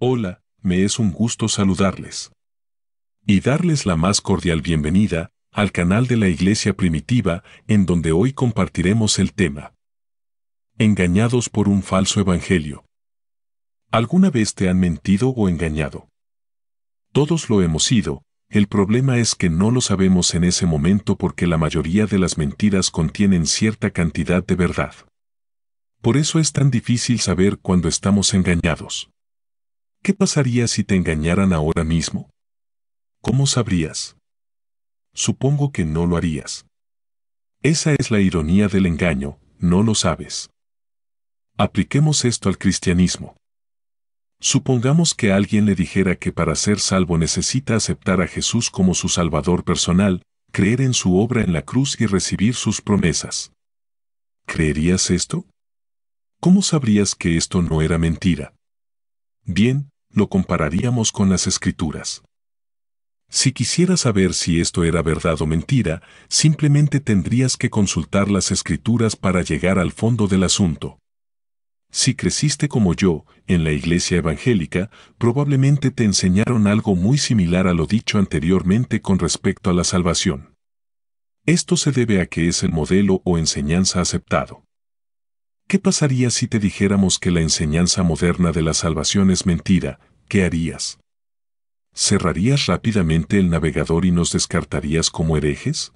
Hola, me es un gusto saludarles. Y darles la más cordial bienvenida al canal de la Iglesia Primitiva, en donde hoy compartiremos el tema: engañados por un falso evangelio. ¿Alguna vez te han mentido o engañado? Todos lo hemos sido. El problema es que no lo sabemos en ese momento porque la mayoría de las mentiras contienen cierta cantidad de verdad. Por eso es tan difícil saber cuando estamos engañados. ¿Qué pasaría si te engañaran ahora mismo? ¿Cómo sabrías? Supongo que no lo harías. Esa es la ironía del engaño, no lo sabes. Apliquemos esto al cristianismo. Supongamos que alguien le dijera que para ser salvo necesita aceptar a Jesús como su Salvador personal, creer en su obra en la cruz y recibir sus promesas. ¿Creerías esto? ¿Cómo sabrías que esto no era mentira? Bien, lo compararíamos con las Escrituras. Si quisieras saber si esto era verdad o mentira, simplemente tendrías que consultar las Escrituras para llegar al fondo del asunto. Si creciste como yo, en la iglesia evangélica, probablemente te enseñaron algo muy similar a lo dicho anteriormente con respecto a la salvación. Esto se debe a que es el modelo o enseñanza aceptado. ¿Qué pasaría si te dijéramos que la enseñanza moderna de la salvación es mentira? ¿Qué harías? ¿Cerrarías rápidamente el navegador y nos descartarías como herejes?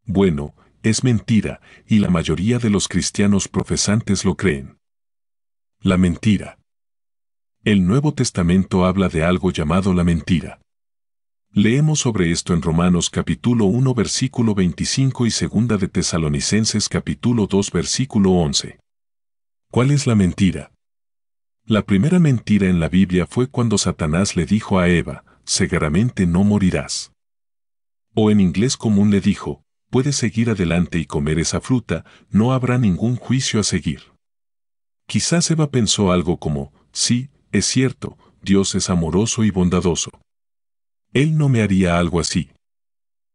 Bueno, es mentira, y la mayoría de los cristianos profesantes lo creen. La mentira. El Nuevo Testamento habla de algo llamado la mentira. Leemos sobre esto en Romanos capítulo 1 versículo 25 y 2 de Tesalonicenses capítulo 2 versículo 11. ¿Cuál es la mentira? La primera mentira en la Biblia fue cuando Satanás le dijo a Eva: seguramente no morirás. O en inglés común le dijo: puedes seguir adelante y comer esa fruta, no habrá ningún juicio a seguir. Quizás Eva pensó algo como: sí, es cierto, Dios es amoroso y bondadoso. Él no me haría algo así.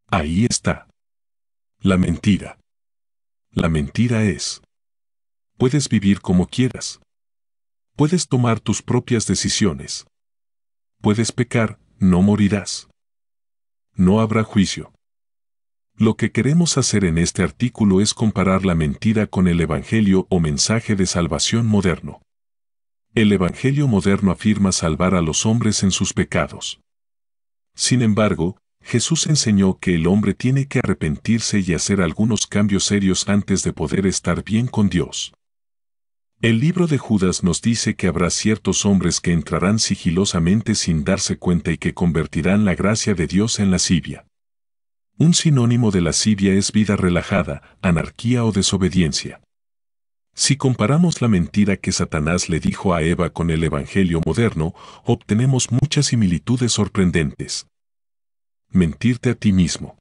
Ahí está. La mentira. La mentira es: puedes vivir como quieras. Puedes tomar tus propias decisiones. Puedes pecar, no morirás. No habrá juicio. Lo que queremos hacer en este artículo es comparar la mentira con el Evangelio o mensaje de salvación moderno. El Evangelio moderno afirma salvar a los hombres en sus pecados. Sin embargo, Jesús enseñó que el hombre tiene que arrepentirse y hacer algunos cambios serios antes de poder estar bien con Dios. El libro de Judas nos dice que habrá ciertos hombres que entrarán sigilosamente sin darse cuenta y que convertirán la gracia de Dios en lascivia. Un sinónimo de lascivia es vida relajada, anarquía o desobediencia. Si comparamos la mentira que Satanás le dijo a Eva con el Evangelio moderno, obtenemos muchas similitudes sorprendentes. Mentirte a ti mismo.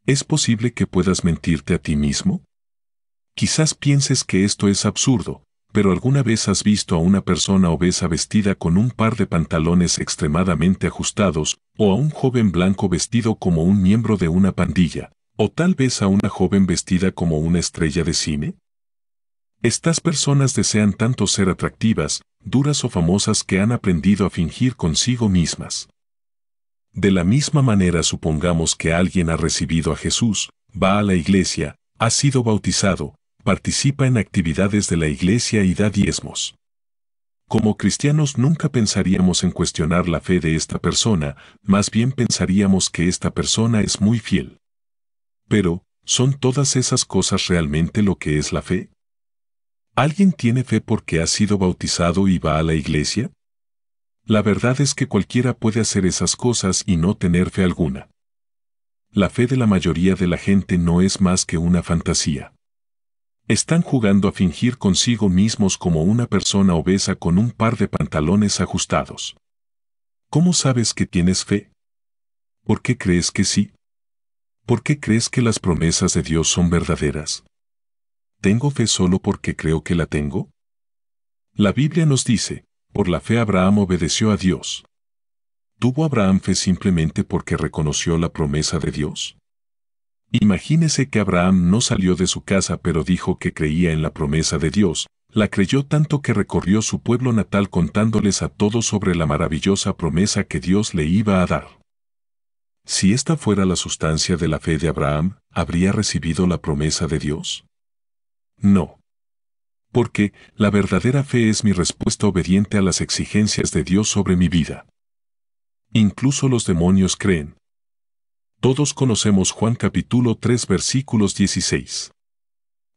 ¿Es posible que puedas mentirte a ti mismo? Quizás pienses que esto es absurdo, pero ¿alguna vez has visto a una persona obesa vestida con un par de pantalones extremadamente ajustados, o a un joven blanco vestido como un miembro de una pandilla, o tal vez a una joven vestida como una estrella de cine? Estas personas desean tanto ser atractivas, duras o famosas que han aprendido a fingir consigo mismas. De la misma manera, supongamos que alguien ha recibido a Jesús, va a la iglesia, ha sido bautizado, participa en actividades de la iglesia y da diezmos. Como cristianos nunca pensaríamos en cuestionar la fe de esta persona, más bien pensaríamos que esta persona es muy fiel. Pero, ¿son todas esas cosas realmente lo que es la fe? ¿Alguien tiene fe porque ha sido bautizado y va a la iglesia? La verdad es que cualquiera puede hacer esas cosas y no tener fe alguna. La fe de la mayoría de la gente no es más que una fantasía. Están jugando a fingir consigo mismos como una persona obesa con un par de pantalones ajustados. ¿Cómo sabes que tienes fe? ¿Por qué crees que sí? ¿Por qué crees que las promesas de Dios son verdaderas? ¿Tengo fe solo porque creo que la tengo? La Biblia nos dice: por la fe Abraham obedeció a Dios. ¿Tuvo Abraham fe simplemente porque reconoció la promesa de Dios? Imagínese que Abraham no salió de su casa pero dijo que creía en la promesa de Dios, La creyó tanto que recorrió su pueblo natal contándoles a todos sobre la maravillosa promesa que Dios le iba a dar. Si esta fuera la sustancia de la fe de Abraham, ¿habría recibido la promesa de Dios? No. Porque la verdadera fe es mi respuesta obediente a las exigencias de Dios sobre mi vida. Incluso los demonios creen. Todos conocemos Juan capítulo 3 versículos 16.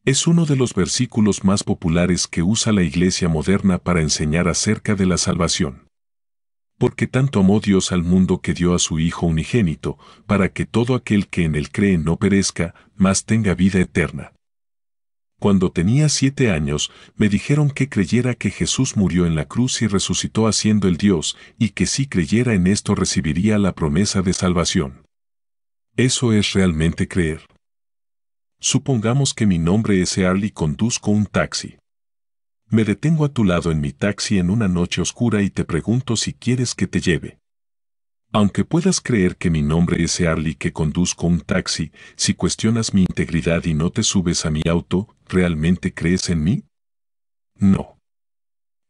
Es uno de los versículos más populares que usa la Iglesia moderna para enseñar acerca de la salvación. Porque tanto amó Dios al mundo que dio a su Hijo unigénito, para que todo aquel que en él cree no perezca, mas tenga vida eterna. Cuando tenía 7 años, me dijeron que creyera que Jesús murió en la cruz y resucitó haciendo el Dios, y que si creyera en esto recibiría la promesa de salvación. Eso es realmente creer. Supongamos que mi nombre es Earl y conduzco un taxi. Me detengo a tu lado en mi taxi en una noche oscura y te pregunto si quieres que te lleve. Aunque puedas creer que mi nombre es Earl y que conduzco un taxi, si cuestionas mi integridad y no te subes a mi auto, ¿realmente crees en mí? No.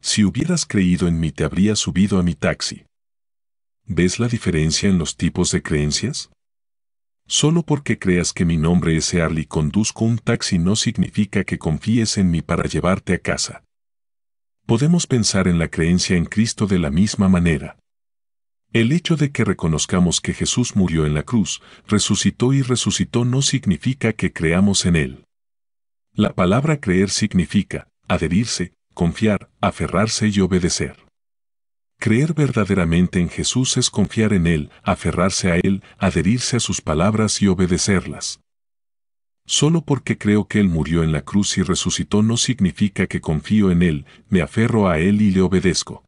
Si hubieras creído en mí te habrías subido a mi taxi. ¿Ves la diferencia en los tipos de creencias? Solo porque creas que mi nombre es Earl y conduzco un taxi no significa que confíes en mí para llevarte a casa. Podemos pensar en la creencia en Cristo de la misma manera. El hecho de que reconozcamos que Jesús murió en la cruz, resucitó y resucitó no significa que creamos en Él. La palabra creer significa adherirse, confiar, aferrarse y obedecer. Creer verdaderamente en Jesús es confiar en Él, aferrarse a Él, adherirse a sus palabras y obedecerlas. Solo porque creo que Él murió en la cruz y resucitó no significa que confío en Él, me aferro a Él y le obedezco.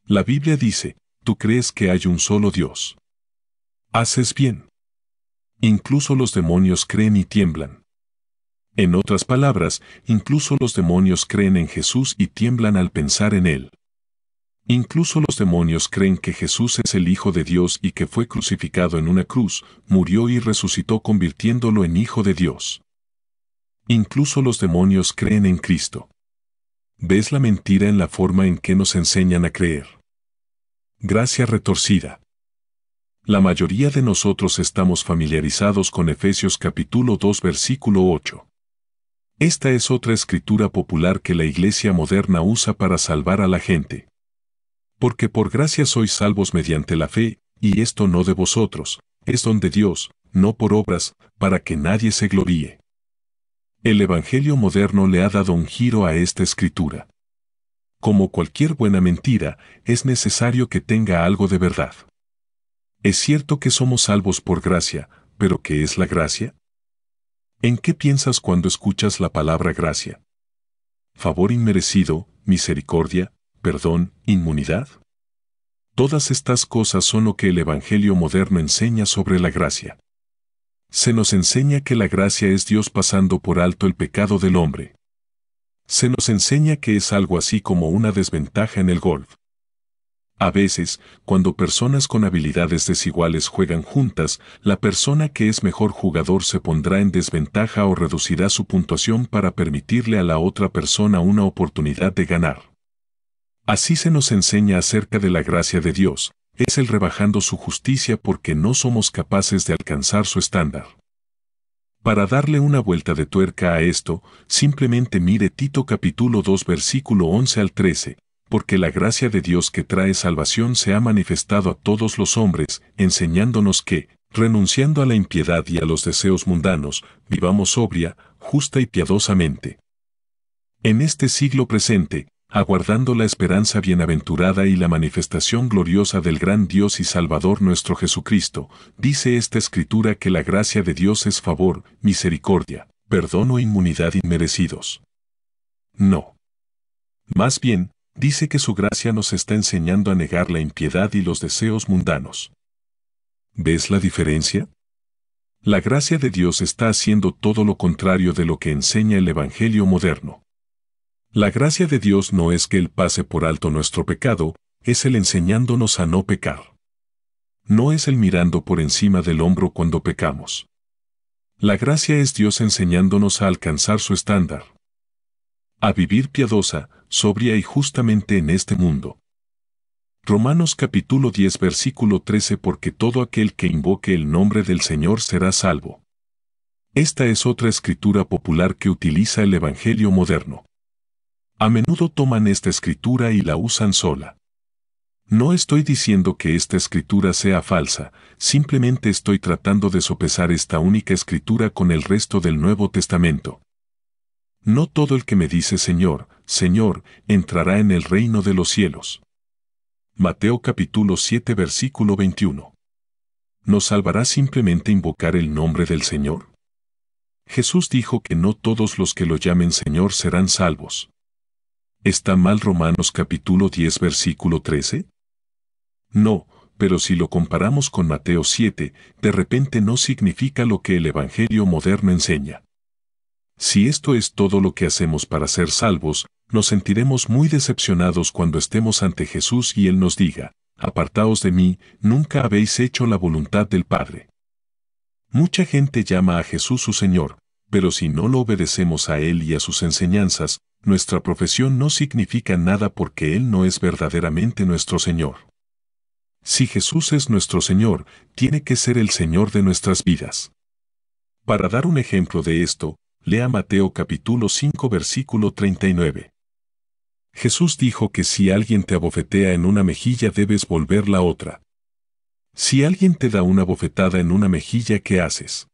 La Biblia dice, tú crees que hay un solo Dios. Haces bien. Incluso los demonios creen y tiemblan. En otras palabras, incluso los demonios creen en Jesús y tiemblan al pensar en Él. Incluso los demonios creen que Jesús es el Hijo de Dios y que fue crucificado en una cruz, murió y resucitó convirtiéndolo en Hijo de Dios. Incluso los demonios creen en Cristo. ¿Ves la mentira en la forma en que nos enseñan a creer? Gracia retorcida. La mayoría de nosotros estamos familiarizados con Efesios capítulo 2 versículo 8. Esta es otra escritura popular que la Iglesia moderna usa para salvar a la gente. Porque por gracia sois salvos mediante la fe, y esto no de vosotros, es don de Dios, no por obras, para que nadie se gloríe. El Evangelio moderno le ha dado un giro a esta escritura. Como cualquier buena mentira, es necesario que tenga algo de verdad. Es cierto que somos salvos por gracia, pero ¿qué es la gracia? ¿En qué piensas cuando escuchas la palabra gracia? ¿Favor inmerecido, misericordia, perdón, inmunidad? Todas estas cosas son lo que el Evangelio moderno enseña sobre la gracia. Se nos enseña que la gracia es Dios pasando por alto el pecado del hombre. Se nos enseña que es algo así como una desventaja en el golf. A veces, cuando personas con habilidades desiguales juegan juntas, la persona que es mejor jugador se pondrá en desventaja o reducirá su puntuación para permitirle a la otra persona una oportunidad de ganar. Así se nos enseña acerca de la gracia de Dios, es Él rebajando su justicia porque no somos capaces de alcanzar su estándar. Para darle una vuelta de tuerca a esto, simplemente mire Tito capítulo 2 versículo 11 al 13, porque la gracia de Dios que trae salvación se ha manifestado a todos los hombres, enseñándonos que, renunciando a la impiedad y a los deseos mundanos, vivamos sobria, justa y piadosamente. En este siglo presente, aguardando la esperanza bienaventurada y la manifestación gloriosa del gran Dios y Salvador nuestro Jesucristo, dice esta Escritura que la gracia de Dios es favor, misericordia, perdón o inmunidad inmerecidos. No. Más bien, dice que su gracia nos está enseñando a negar la impiedad y los deseos mundanos. ¿Ves la diferencia? La gracia de Dios está haciendo todo lo contrario de lo que enseña el Evangelio moderno. La gracia de Dios no es que Él pase por alto nuestro pecado, es Él enseñándonos a no pecar. No es Él mirando por encima del hombro cuando pecamos. La gracia es Dios enseñándonos a alcanzar su estándar. a vivir piadosa, sobria y justamente en este mundo. Romanos capítulo 10 versículo 13 porque todo aquel que invoque el nombre del Señor será salvo. Esta es otra escritura popular que utiliza el Evangelio moderno. A menudo toman esta escritura y la usan sola. No estoy diciendo que esta escritura sea falsa, simplemente estoy tratando de sopesar esta única escritura con el resto del Nuevo Testamento. No todo el que me dice Señor, Señor, entrará en el reino de los cielos. Mateo capítulo 7 versículo 21. ¿Nos salvará simplemente invocar el nombre del Señor? Jesús dijo que no todos los que lo llamen Señor serán salvos. ¿Está mal Romanos capítulo 10 versículo 13? No, pero si lo comparamos con Mateo 7, de repente no significa lo que el Evangelio moderno enseña. Si esto es todo lo que hacemos para ser salvos, nos sentiremos muy decepcionados cuando estemos ante Jesús y Él nos diga, apartaos de mí, nunca habéis hecho la voluntad del Padre. Mucha gente llama a Jesús su Señor, pero si no lo obedecemos a Él y a sus enseñanzas, nuestra profesión no significa nada porque Él no es verdaderamente nuestro Señor. Si Jesús es nuestro Señor, tiene que ser el Señor de nuestras vidas. Para dar un ejemplo de esto, lea Mateo capítulo 5 versículo 39. Jesús dijo que si alguien te abofetea en una mejilla debes volver la otra. Si alguien te da una bofetada en una mejilla, ¿qué haces?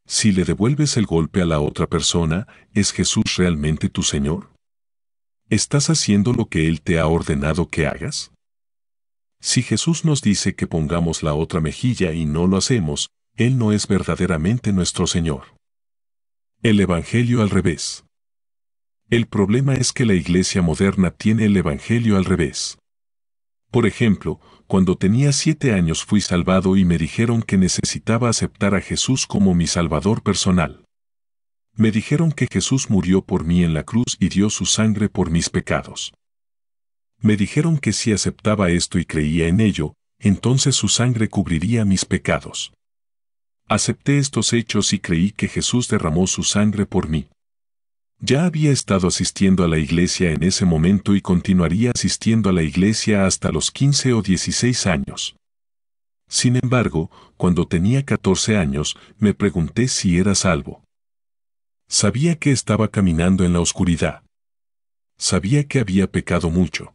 Si le devuelves el golpe a la otra persona, ¿es Jesús realmente tu Señor? ¿Estás haciendo lo que Él te ha ordenado que hagas? Si Jesús nos dice que pongamos la otra mejilla y no lo hacemos, Él no es verdaderamente nuestro Señor. El Evangelio al revés. El problema es que la iglesia moderna tiene el Evangelio al revés. Por ejemplo, cuando tenía 7 años fui salvado y me dijeron que necesitaba aceptar a Jesús como mi Salvador personal. Me dijeron que Jesús murió por mí en la cruz y dio su sangre por mis pecados. Me dijeron que si aceptaba esto y creía en ello, entonces su sangre cubriría mis pecados. Acepté estos hechos y creí que Jesús derramó su sangre por mí. Ya había estado asistiendo a la iglesia en ese momento y continuaría asistiendo a la iglesia hasta los 15 o 16 años. Sin embargo, cuando tenía 14 años, me pregunté si era salvo. Sabía que estaba caminando en la oscuridad. Sabía que había pecado mucho.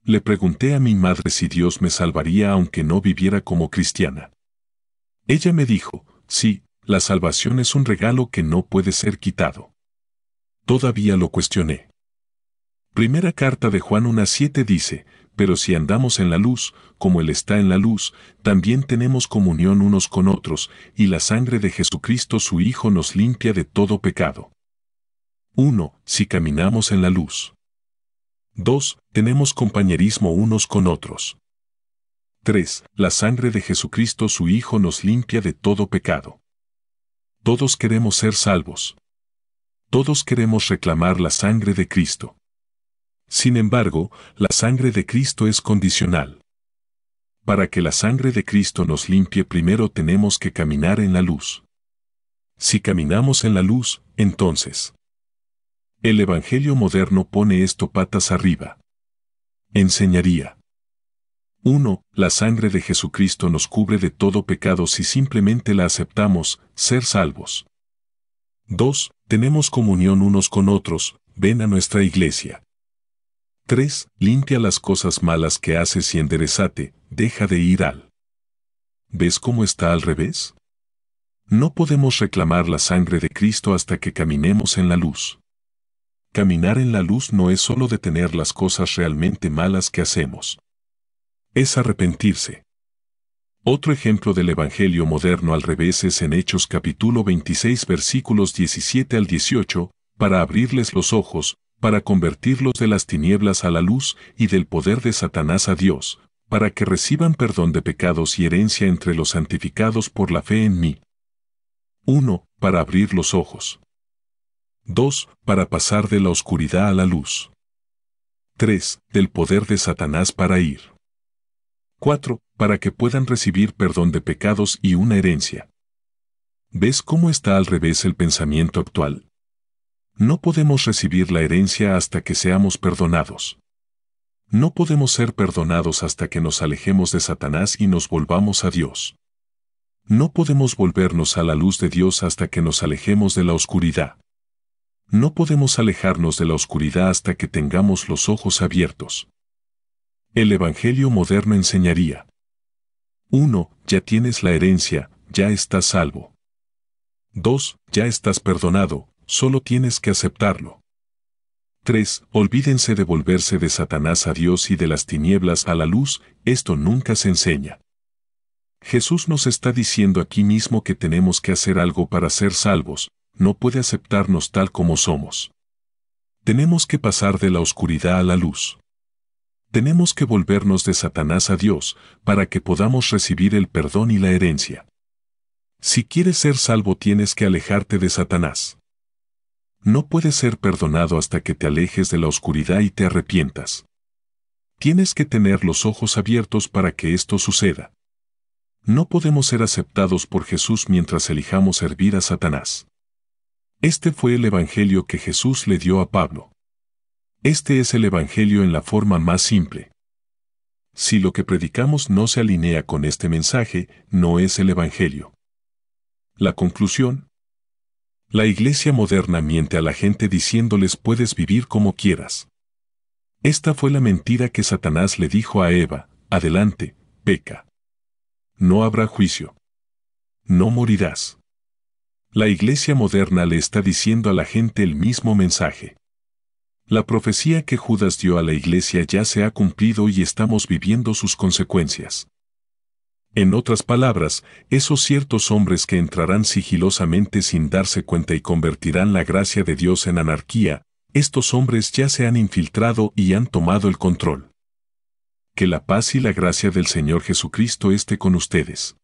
Le pregunté a mi madre si Dios me salvaría aunque no viviera como cristiana. Ella me dijo, sí, la salvación es un regalo que no puede ser quitado. Todavía lo cuestioné. Primera carta de Juan 1:7 dice, pero si andamos en la luz, como Él está en la luz, también tenemos comunión unos con otros, y la sangre de Jesucristo su Hijo nos limpia de todo pecado. 1. Si caminamos en la luz. 2. Tenemos compañerismo unos con otros. 3. La sangre de Jesucristo su Hijo nos limpia de todo pecado. Todos queremos ser salvos. Todos queremos reclamar la sangre de Cristo. Sin embargo, la sangre de Cristo es condicional. Para que la sangre de Cristo nos limpie, primero tenemos que caminar en la luz. Si caminamos en la luz, entonces. El Evangelio moderno pone esto patas arriba. Enseñaría. 1. La sangre de Jesucristo nos cubre de todo pecado si simplemente la aceptamos, ser salvos. 2. Tenemos comunión unos con otros, ven a nuestra iglesia. 3. Limpia las cosas malas que haces y enderezate, deja de ir al. ¿Ves cómo está al revés? No podemos reclamar la sangre de Cristo hasta que caminemos en la luz. Caminar en la luz no es solo detener las cosas realmente malas que hacemos. Es arrepentirse. Otro ejemplo del Evangelio moderno al revés es en Hechos capítulo 26 versículos 17 al 18, para abrirles los ojos, para convertirlos de las tinieblas a la luz y del poder de Satanás a Dios, para que reciban perdón de pecados y herencia entre los santificados por la fe en mí. 1. Para abrir los ojos. 2. Para pasar de la oscuridad a la luz. 3. Del poder de Satanás para ir. 4. Para que puedan recibir perdón de pecados y una herencia. ¿Ves cómo está al revés el pensamiento actual? No podemos recibir la herencia hasta que seamos perdonados. No podemos ser perdonados hasta que nos alejemos de Satanás y nos volvamos a Dios. No podemos volvernos a la luz de Dios hasta que nos alejemos de la oscuridad. No podemos alejarnos de la oscuridad hasta que tengamos los ojos abiertos. El Evangelio moderno enseñaría: 1. Ya tienes la herencia, ya estás salvo. 2. Ya estás perdonado, solo tienes que aceptarlo. 3. Olvídense de volverse de Satanás a Dios y de las tinieblas a la luz, esto nunca se enseña. Jesús nos está diciendo aquí mismo que tenemos que hacer algo para ser salvos, no puede aceptarnos tal como somos. Tenemos que pasar de la oscuridad a la luz. Tenemos que volvernos de Satanás a Dios, para que podamos recibir el perdón y la herencia. Si quieres ser salvo tienes que alejarte de Satanás. No puedes ser perdonado hasta que te alejes de la oscuridad y te arrepientas. Tienes que tener los ojos abiertos para que esto suceda. No podemos ser aceptados por Jesús mientras elijamos servir a Satanás. Este fue el Evangelio que Jesús le dio a Pablo. Este es el Evangelio en la forma más simple. Si lo que predicamos no se alinea con este mensaje, no es el Evangelio. La conclusión: la iglesia moderna miente a la gente diciéndoles puedes vivir como quieras. Esta fue la mentira que Satanás le dijo a Eva: adelante, peca. No habrá juicio. No morirás. La iglesia moderna le está diciendo a la gente el mismo mensaje. La profecía que Judas dio a la iglesia ya se ha cumplido y estamos viviendo sus consecuencias. En otras palabras, esos ciertos hombres que entrarán sigilosamente sin darse cuenta y convertirán la gracia de Dios en anarquía, estos hombres ya se han infiltrado y han tomado el control. Que la paz y la gracia del Señor Jesucristo esté con ustedes.